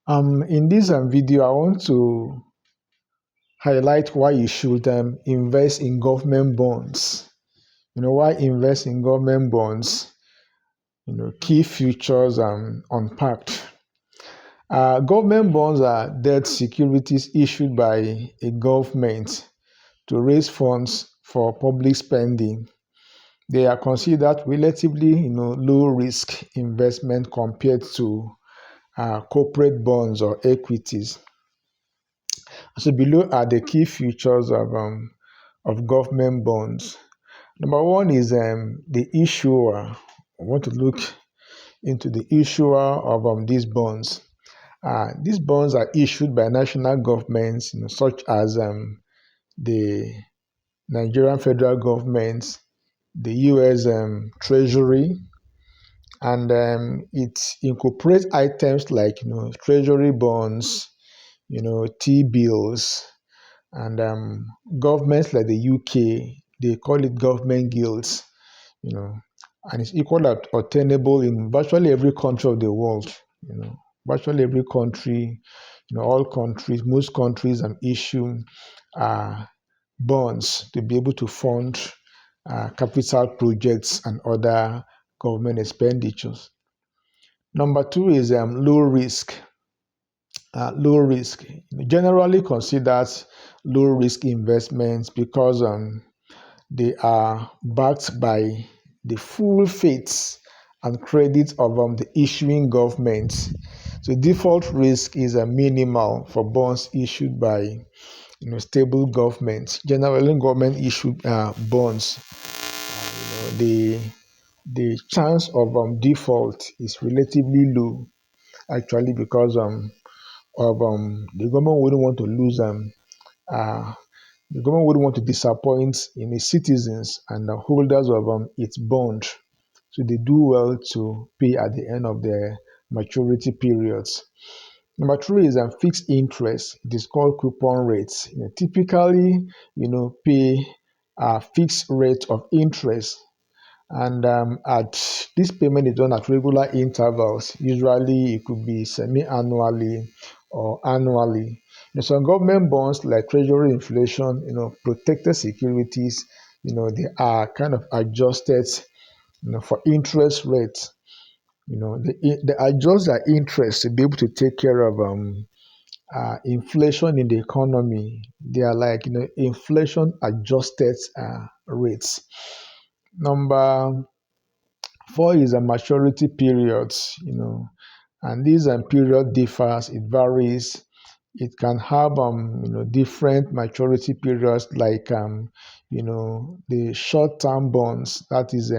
In this video, I want to highlight why you should invest in government bonds. Why invest in government bonds? Key features unpacked. Government bonds are debt securities issued by a government to raise funds for public spending. They are considered relatively, low risk investment compared to corporate bonds or equities. So below are the key features of government bonds. Number one is the issuer. I want to look into the issuer of these bonds. These bonds are issued by national governments, such as the Nigerian federal government, the U.S. Treasury, and it incorporates items like Treasury bonds, T-bills, and governments like the UK, they call it government guilds, and it's equally obtainable in virtually every country of the world, virtually every country, all countries, most countries issue bonds to be able to fund capital projects and other government expenditures. Number two is low risk. Low risk, generally considered low risk investments because they are backed by the full faith and credit of the issuing government. So default risk is minimal for bonds issued by stable governments. Generally, government issued bonds. The chance of default is relatively low, actually, because the government wouldn't want to lose the government wouldn't want to disappoint its citizens and the holders of its bond. So they do well to pay at the end of their maturity periods. Number three is fixed interest. It is called coupon rates. Typically, pay a fixed rate of interest, and at this payment is done at regular intervals. Usually, it could be semi-annually or annually. Some government bonds like Treasury inflation, protected securities, they are kind of adjusted, for interest rates. They adjust their interest to be able to take care of inflation in the economy. They are like inflation adjusted rates. Number four is a maturity periods, and this period differs, it varies. It can have different maturity periods like the short-term bonds, that is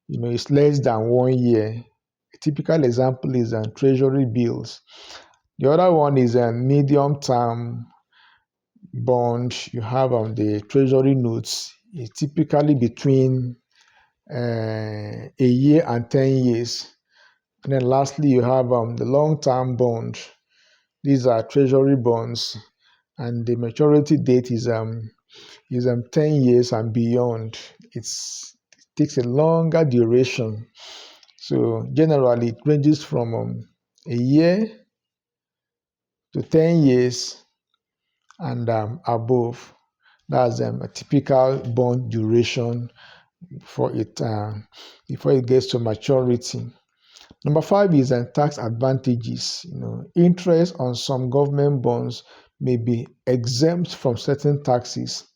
it's less than 1 year. A typical example is treasury bills. The other one is a medium-term bond. You have the treasury notes. It's typically between a year and 10 years. And then lastly, you have the long-term bond. These are treasury bonds, and the maturity date is 10 years and beyond. It takes a longer duration. So generally, it ranges from a year to 10 years and above. That's a typical bond duration before it gets to maturity. Number five is tax advantages. Interest on some government bonds may be exempt from certain taxes.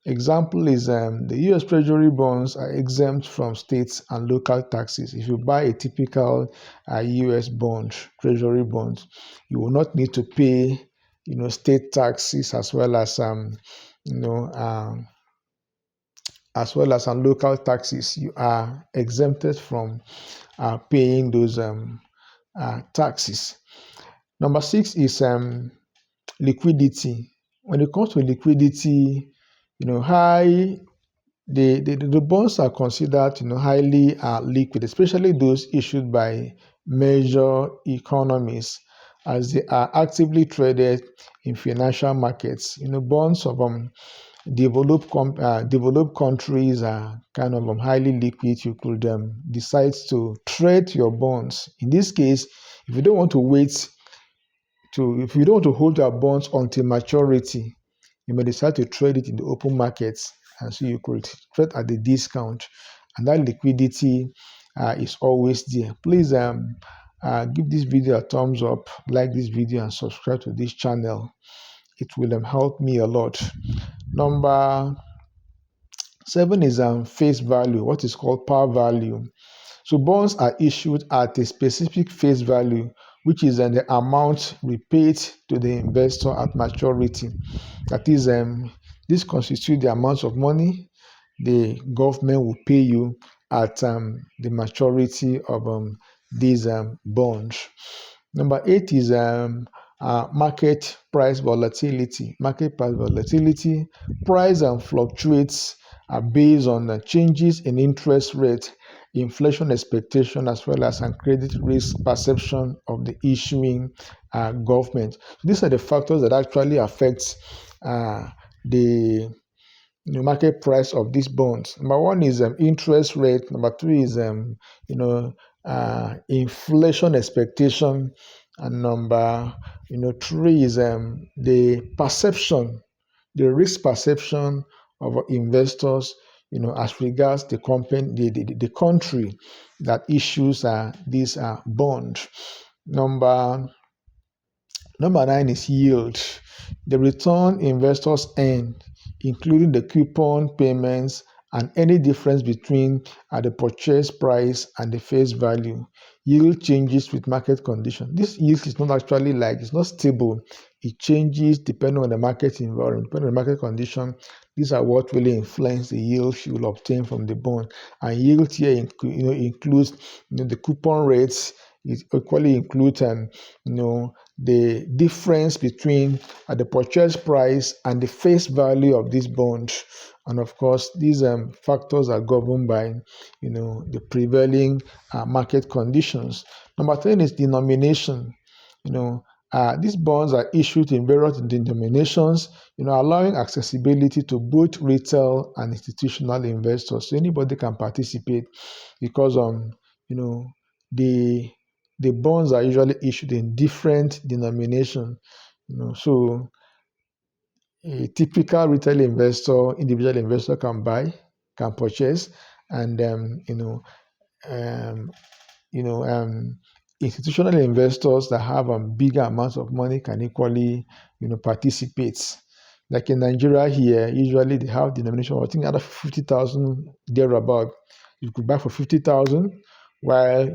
Example is the U.S. Treasury bonds are exempt from states and local taxes. If you buy a typical U.S. bond, Treasury bond, you will not need to pay, state taxes as well as local taxes. You are exempted from paying those taxes. Number six is liquidity. When it comes to liquidity, the bonds are considered highly liquid, especially those issued by major economies, as they are actively traded in financial markets. Bonds of developed countries are kind of highly liquid. You could decide to trade your bonds. In this case, if you don't want to wait So if you don't want to hold your bonds until maturity, you may decide to trade it in the open markets, and so you could trade at the discount, and that liquidity is always there. Please give this video a thumbs up, like this video, and subscribe to this channel. It will help me a lot. Number 7 is face value, what is called par value. So bonds are issued at a specific face value, which is the amount repaid to the investor at maturity. That is, this constitutes the amount of money the government will pay you at the maturity of these bonds. Number 8 is market price volatility. Market price volatility, price fluctuates based on the changes in interest rate, inflation expectation, as well as credit risk perception of the issuing government. These are the factors that actually affect the market price of these bonds. Number 1 is interest rate. Number 2 is inflation expectation, and number 3 is the perception, the risk perception of investors, as regards the company, the country that issues this bond. Number 9 is yield. The return investors earn, including the coupon payments and any difference between the purchase price and the face value. Yield changes with market condition. This yield is not actually it's not stable. It changes depending on the market environment, depending on the market condition. These are what really influence the yield you will obtain from the bond. And yield here includes the coupon rates. It equally includes the difference between the purchase price and the face value of this bond. And of course, these factors are governed by the prevailing market conditions. Number 10 is denomination. These bonds are issued in various denominations, allowing accessibility to both retail and institutional investors. So anybody can participate because the bonds are usually issued in different denominations. So a typical retail investor, individual investor can purchase, and um, institutional investors that have bigger amounts of money can equally, participate. Like in Nigeria here, usually they have denomination, I think, out of 50,000 thereabout. You could buy for 50,000, while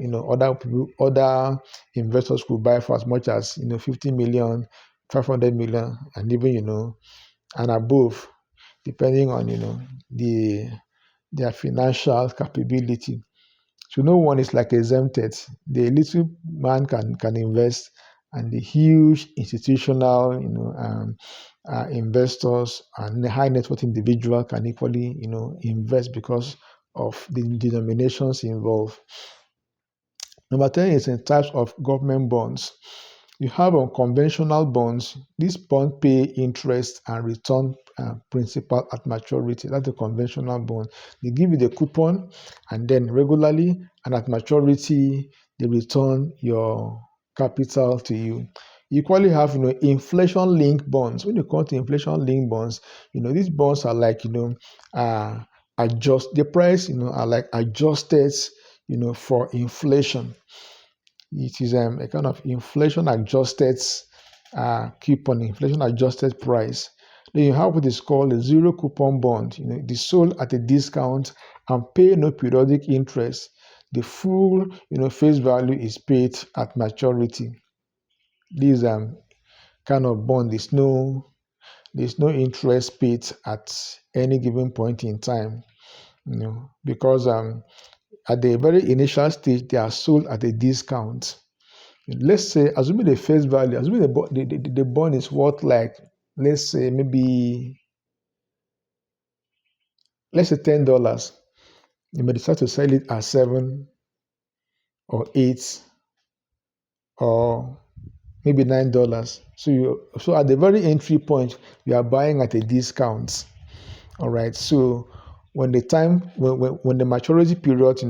other investors could buy for as much as 50 million, 500 million, and even and above, depending on their financial capability. So no one is exempted. The little man can invest, and the huge institutional investors and the high net worth individual can equally invest because of the denominations involved. Number 10 is in types of government bonds. You have conventional bonds. These bonds pay interest and return principal at maturity. That's a conventional bond. They give you the coupon, and then regularly and at maturity, they return your capital to you. You equally have inflation-linked bonds. When you come to inflation-linked bonds, these bonds are adjust the price, are adjusted, for inflation. It is a kind of inflation adjusted coupon, inflation adjusted price. Then you have what is called a zero coupon bond. It is sold at a discount and pay no periodic interest. The full face value is paid at maturity. This kind of bond, there's no interest paid at any given point in time, because at the very initial stage they are sold at a discount. Let's say, assuming the face value, assuming the bond is worth let's say $10. You may decide to sell it at 7 or 8 or maybe $9. So at the very entry point, you are buying at a discount. All right. So when the maturity period,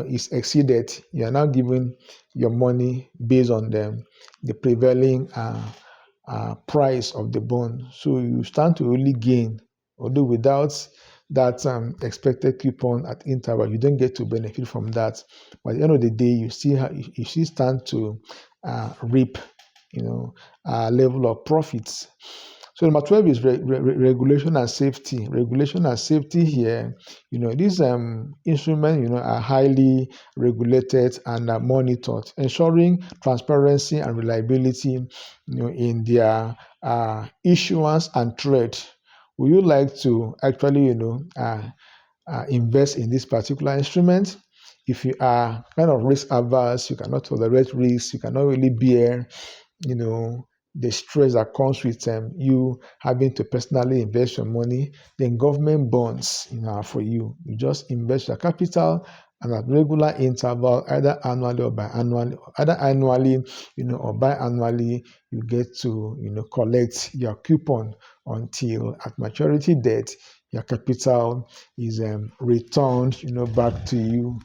is exceeded, you are now giving your money based on the prevailing price of the bond. So you stand to really gain, although without that expected coupon at interval, you don't get to benefit from that. But at the end of the day, you still stand to reap, level of profits. So number 12 is regulation and safety. Regulation and safety here, these instruments, are highly regulated and are monitored, ensuring transparency and reliability, in their issuance and trade. Would you like to actually, invest in this particular instrument? If you are kind of risk averse, you cannot tolerate risk, you cannot really bear, you know, the stress that comes with you having to personally invest your money, then government bonds, are for you. You just invest your capital and at regular interval, either annually or biannually, or biannually, you get to, collect your coupon until at maturity date, your capital is returned, back to you